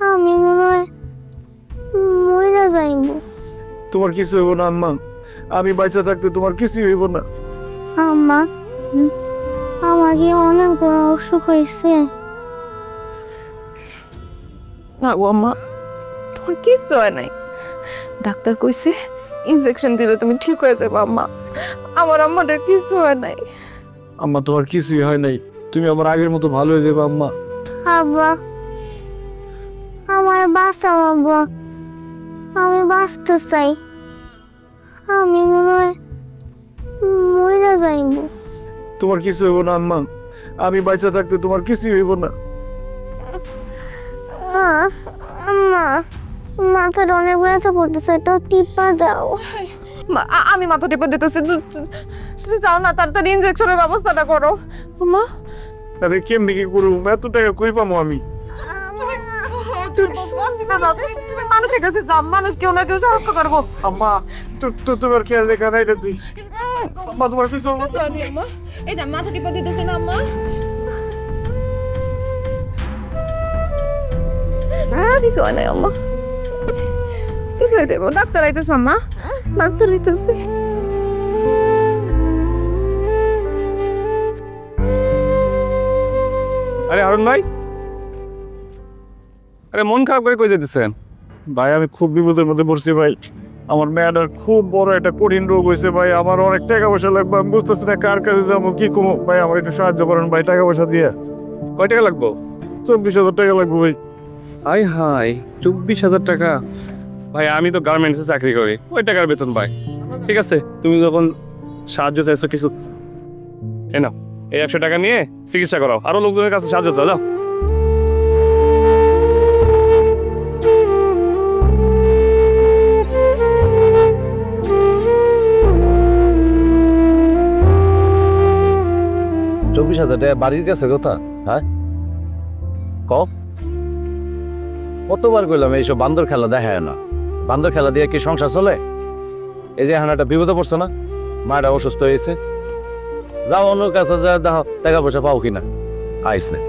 আমি মনে হয় মইরা যাইব। তোমার কিছু হইব না আম্মা, আমি বাইচা থাকতে তোমার কিছুই হইব না। আম্মা, আমাকে অনেক বড় অসুখ হয়েছে। না গো আম্মা, তোমার কিচ্ছু হয় নাই। ডাক্তার কইছে ইনজেকশন দিলে তুমি ঠিক হয়ে যাবে আম্মা। আমার আম্মাটার কিচ্ছু হয় নাই। আম্মা তোমার কিছুই হয় নাই, তুমি আমার আগের মতো ভালো হয়ে যাবে আম্মা। আব্বা, আমার বাঁচাও আব্বা, আমি বাঁচতে চাই। আমি মনে হয় মইরা যাইব। তোমার কিছু হইব না আম্মা, আমি বাইচা থাকতে তোমার কিছুই হইব না। আম্মা, মাথাটা অনেক ব্যথা করতেছে, তো টিপা দাও। আমি মাথা টিপে দিতেছি, তুমি যাও না, তাড়াতাড়ি ইনজেকশনের ব্যবস্থাটা করো আম্মা। আরে কেমনি কি করবো, এত টাকা কই পাবো আমি? তুমি মানুষের কাছে যাও, মানুষ কেউ না কেউ সাহায্য করবো। আম্মা তোমার খেয়াল রেখা নাই দাদি। আম্মা তোমার কিছু হইব না? আম্মা, এই যে মাথা টিপে দিতেছি না আম্মা। কিছু হয় নাই আম্মা, কিছু হয়ে যাবো। ডাক্তার আইতেছে আম্মা, ডাক্তার আইতেছে। আরে হারুন ভাই, আরে মন খারাপ করে কই যেতেছেন? ভাই আমি খুব বিপদের মধ্যে পড়ছি ভাই। আমার মেয়েটার খুব বড় একটা কঠিন রোগ হয়েছে ভাই, আমার অনেক টাকা পয়সা লাগবে, আমি বুঝতেছি না কার কাছে যাবো কি কমো। ভাই আমার একটু সাহায্য করেন ভাই, টাকা পয়সা দিয়ে। কয় টাকা লাগবো? 24,000 টাকা লাগবে ভাই। হাই হাই, 24,000 টাকা? ভাই আমি তো গার্মেন্টসে চাকরি করি, ওই টাকার বেতন পাই। ঠিক আছে, তুমি যখন সাহায্য চাইছো কিছু, এ নাও, এই 100 টাকা নিয়ে চিকিৎসা করাও, আরো লোকজনের কাছে সাহায্য চাও, যাও। চব্বিশ হাজার টাকা বাড়ির কাছে কথা, হ্যাঁ কতবার কইলাম এইসব বান্দর খেলা দেখায় না। বান্দর খেলা দিয়ে কি সংসার চলে? এই যে হানাটা বিপদে পড়ছে না, মায়েরা অসুস্থ হয়েছে, যাও অন্য কাছে যা দেখো টাকা পয়সা পাও কিনা। আইস না।